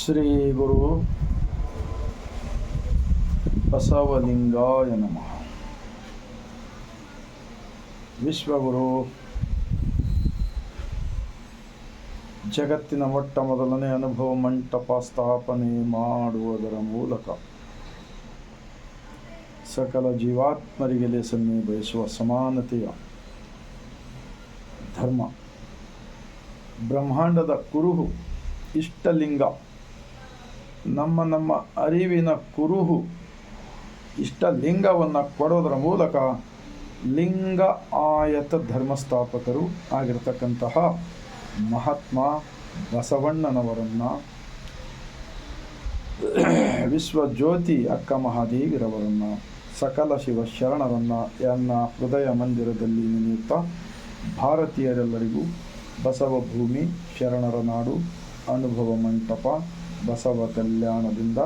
ಶ್ರೀ ಗುರು ಬಸವಲಿಂಗಾಯ ನಮಃ. ವಿಶ್ವಗುರು ಜಗತ್ತಿನ ಮೊಟ್ಟ ಮೊದಲನೇ ಅನುಭವ ಮಂಟಪ ಸ್ಥಾಪನೆ ಮಾಡುವುದರ ಮೂಲಕ ಸಕಲ ಜೀವಾತ್ಮರಿಗೆ ಲೇಸನ್ನೇ ಬಯಸುವ ಸಮಾನತೆಯ ಧರ್ಮ ಬ್ರಹ್ಮಾಂಡದ ಕುರುಹು ಇಷ್ಟಲಿಂಗ ನಮ್ಮ ಅರಿವಿನ ಕುರುಹು ಇಷ್ಟಲಿಂಗವನ್ನು ಕೊಡೋದರ ಮೂಲಕ ಲಿಂಗ ಆಯತ ಧರ್ಮಸ್ಥಾಪಕರು ಆಗಿರತಕ್ಕಂತಹ ಮಹಾತ್ಮ ಬಸವಣ್ಣನವರನ್ನು, ವಿಶ್ವಜ್ಯೋತಿ ಅಕ್ಕ ಮಹಾದೇವಿರವರನ್ನು, ಸಕಲ ಶಿವ ಶರಣರನ್ನು ಎನ್ನ ಹೃದಯ ಮಂದಿರದಲ್ಲಿ ನೆನೆಯುತ್ತಾ ಭಾರತೀಯರೆಲ್ಲರಿಗೂ ಬಸವ ಭೂಮಿ ಶರಣರ ನಾಡು ಅನುಭವ ಮಂಟಪ ಬಸವ ಕಲ್ಯಾಣದಿಂದ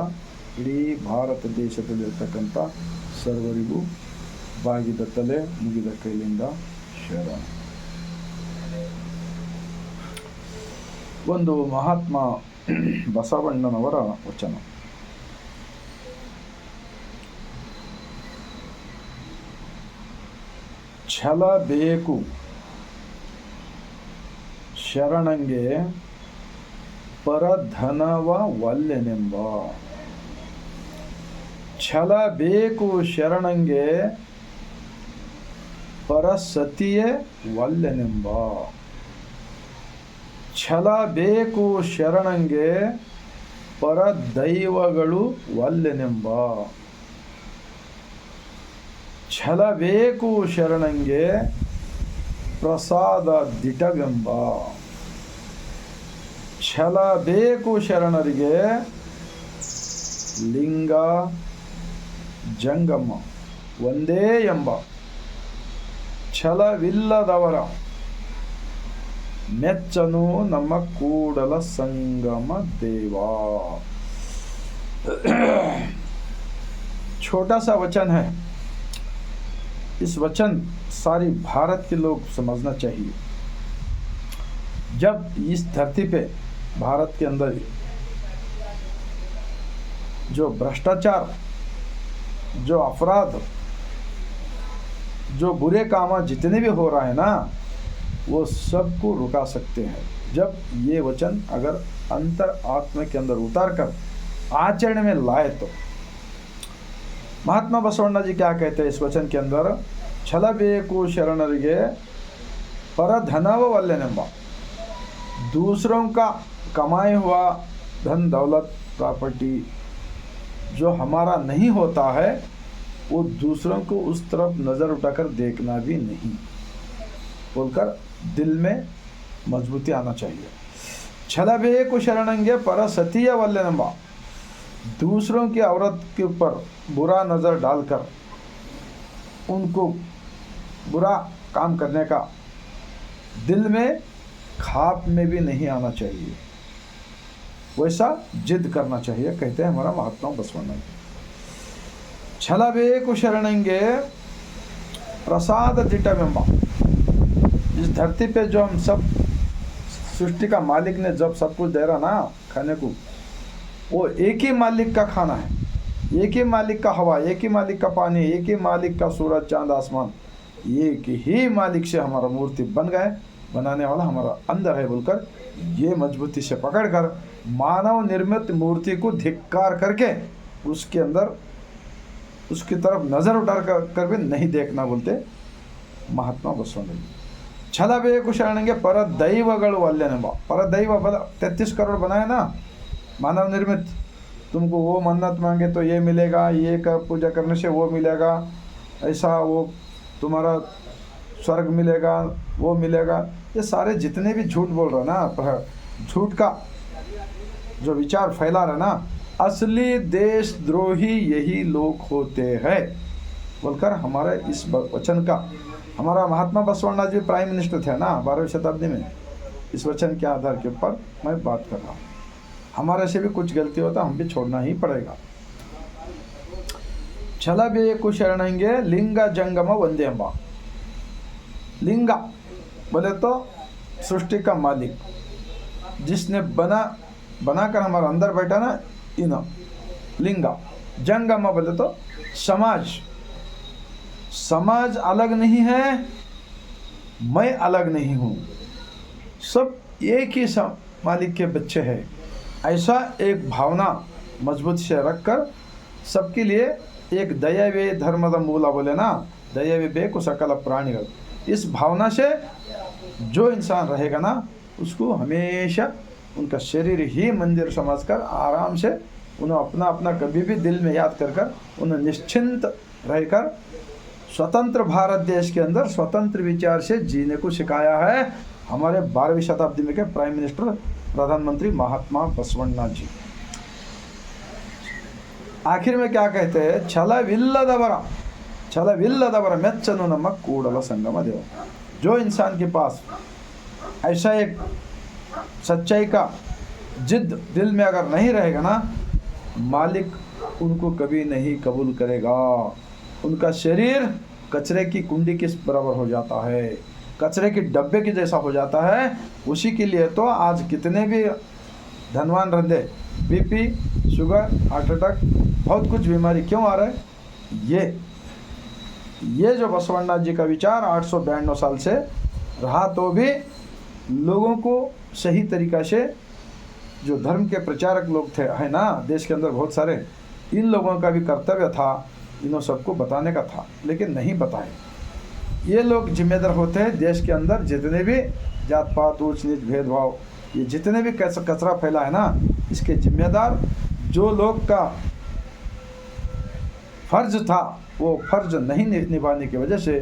ಇಡೀ ಭಾರತ ದೇಶದಲ್ಲಿರ್ತಕ್ಕಂಥ ಸರ್ವರಿಗೂ ಬಾಗಿದ ತಲೆ ಮುಗಿದ ಕೈಲಿಂದ ಶರಣ. ಒಂದು ಮಹಾತ್ಮ ಬಸವಣ್ಣನವರ ವಚನ. ಛಲ ಬೇಕು ಶರಣಂಗೆ ಪರಧನವ ವಲ್ಲೆನೆಂಬ. ಛಲ ಬೇಕು ಶರಣಂಗೆ ಪರಸತಿಯೇ ವಲ್ಲೆನೆಂಬ. ಛಲ ಬೇಕು ಶರಣಂಗೆ ಪರದೈವಗಳು ವಲ್ಲೆನೆಂಬ. ಛಲ ಬೇಕು ಶರಣಂಗೆ ಪ್ರಸಾದ ದಿಟವೆಂಬ. ಛಲ ಬೇಕು ಶರಣರಿಗೆ ಲಿಂಗ ಜಂಗಮ ಒಂದೇ ಎಂಬ. ಛಲವಿಲ್ಲದವರ ಮೆಚ್ಚನು ನಮ್ಮ ಕೂಡಲ ಸಂಗಮ ದೇವ. छोटा सा वचन है. इस वचन सारी भारत के लोग समझना चाहिए. जब इस धरती पे भारत के अंदर जो भ्रष्टाचार, जो अपराध, जो बुरे काम जितने भी हो रहा है ना, वो सबको रुका सकते हैं जब ये वचन अगर अंतर आत्मा के अंदर उतार कर आचरण में लाए तो. महात्मा बसवಣ್ಣ जी क्या कहते हैं इस वचन के अंदर? ಛಲ ಬೇಕು ಶರಣರಿಗೆ परधनव वल्लेनेंब. दूसरों का कमाया हुआ धन दौलत प्रॉपर्टी जो हमारा नहीं होता है वो दूसरों को उस तरफ नज़र उठाकर देखना भी नहीं बोलकर दिल में मजबूती आना चाहिए. ಛಲ ಬೇಕು ಶರಣಂಗೆ ಪರಸತಿಯ ವಲ್ಲೆನೆಂಬ. दूसरों की औरत के ऊपर बुरा नज़र डालकर उनको बुरा काम करने का दिल में खाप में भी नहीं आना चाहिए. वैसा जिद करना चाहिए, कहते हैं हमारा महात्मा बसवಣ್ಣ. ಛಲ ಬೇಕು ಶರಣಂಗೆ प्रसाद दिटवेंब. इस धरती पे जो हम सब सृष्टि का मालिक ने जब सब कुछ दे रहा ना खाने को, वो एक ही मालिक का खाना है, एक ही मालिक का हवा, एक ही मालिक का पानी, एक ही मालिक का सूरज चांद आसमान, एक ही मालिक से हमारा मूर्ति बन गए. बनाने वाला हमारा अंदर है बोलकर ये मजबूती से पकड़कर मानव निर्मित मूर्ति को धिक्कार करके उसके अंदर उसकी तरफ नज़र उठा कर भी नहीं देखना बोलते महात्मा बसवಣ್ಣ. ಛಲ ಬೇಕು ಶರಣಂಗೆ परदैवಗಳು ವಲ್ಲೆನೆಂಬ. परदैव 33 करोड़ बनाए ना मानव निर्मित. तुमको वो मन्नत मांगे तो ये मिलेगा, ये का पूजा करने से वो मिलेगा, ऐसा वो तुम्हारा स्वर्ग मिलेगा, वो मिलेगा. ये सारे जितने भी झूठ बोल रहे ना, झूठ का जो विचार फैला रहे ना, असली देशद्रोही यही लोग होते हैं बोलकर हमारे इस वचन का, हमारा महात्मा बसवಣ್ಣ जी प्राइम मिनिस्टर थे ना 12वीं शताब्दी में. इस वचन के आधार के ऊपर मैं बात कर रहा हूँ. हमारे से भी कुछ गलती होता हम भी छोड़ना ही पड़ेगा. ಛಲ ಬೇಕು ಶರಣಂಗೆ ಲಿಂಗ ಜಂಗಮ ಒಂದೇ ಎಂಬ. लिंग बोले तो सृष्टि का मालिक, जिसने बना बनाकर हमारे अंदर बैठा ना, इन लिंगा। जंगम बोले तो समाज, समाज अलग नहीं है, मैं अलग नहीं हूँ, सब एक ही मालिक के बच्चे हैं। ऐसा एक भावना मजबूत से रखकर सबके लिए एक दयावे धर्मದ ಮೂಲ बोले ना, दयावे बेको सकल प्राणिகள், इस भावना से जो इंसान रहेगा ना, उसको हमेशा उनका शरीर ही मंदिर समझकर आराम से उन्हें अपना अपना कभी भी दिल में याद कर कर उन्हें निश्चिंत रहकर स्वतंत्र भारत देश के अंदर स्वतंत्र विचार से जीने को सिखाया है हमारे 12वीं शताब्दी में के प्राइम मिनिस्टर प्रधानमंत्री महात्मा बसवण्णा जी। आखिर में क्या कहते हैं, छलविಲ್ಲದವರ ಮೆಚ್ಚನು ನಮ್ಮ ಕೂಡಲ संगम देव। जो इंसान के पास ऐसा एक सच्चाई का जिद दिल में अगर नहीं रहेगा ना, मालिक उनको कभी नहीं कबूल करेगा। उनका शरीर कचरे की कुंडी के बराबर हो जाता है, कचरे के डब्बे के जैसा हो जाता है। उसी के लिए तो आज कितने भी धनवान रहते, बीपी, शुगर, हार्ट अटैक, बहुत कुछ बीमारी क्यों आ रहा है? ये जो बसवण्णा जी का विचार 892 साल से रहा, तो भी लोगों को सही तरीका से, जो धर्म के प्रचारक लोग थे है ना देश के अंदर बहुत सारे, इन लोगों का भी कर्तव्य था इन्हों सबको बताने का था, लेकिन नहीं बताए। ये लोग जिम्मेदार होते हैं देश के अंदर जितने भी जात पात, ऊंच नीच, भेदभाव, ये जितने भी कचरा फैला है ना, इसके जिम्मेदार जो लोग का फर्ज था वो फर्ज नहीं निभाने की वजह से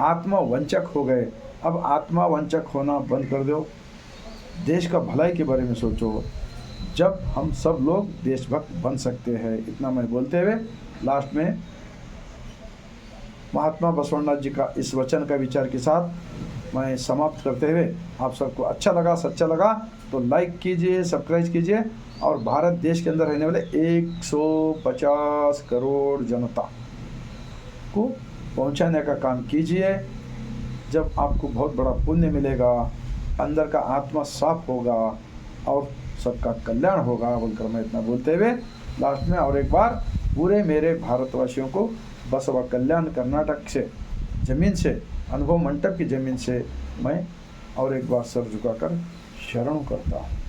आत्मवंचक हो गए। अब आत्मवंचक होना बंद कर दो, देश का भलाई के बारे में सोचो, जब हम सब लोग देशभक्त बन सकते हैं। इतना मैं बोलते हुए लास्ट में महात्मा बसवण्णा जी का इस वचन का विचार के साथ मैं समाप्त करते हुए, आप सबको अच्छा लगा, सच्चा लगा तो लाइक कीजिए, सब्सक्राइब कीजिए, और भारत देश के अंदर रहने वाले 150 करोड़ जनता को पहुंचाने का काम कीजिए। जब आपको बहुत बड़ा पुण्य मिलेगा, अंदर का आत्मा साफ होगा और सबका कल्याण होगा, बोलकर मैं इतना बोलते हुए लास्ट में और एक बार पूरे मेरे भारतवासियों को बसवा कल्याण कर्नाटक से ज़मीन से, अनुभव मंडप की ज़मीन से मैं और एक बार सर झुकाकर शरण करता हूँ।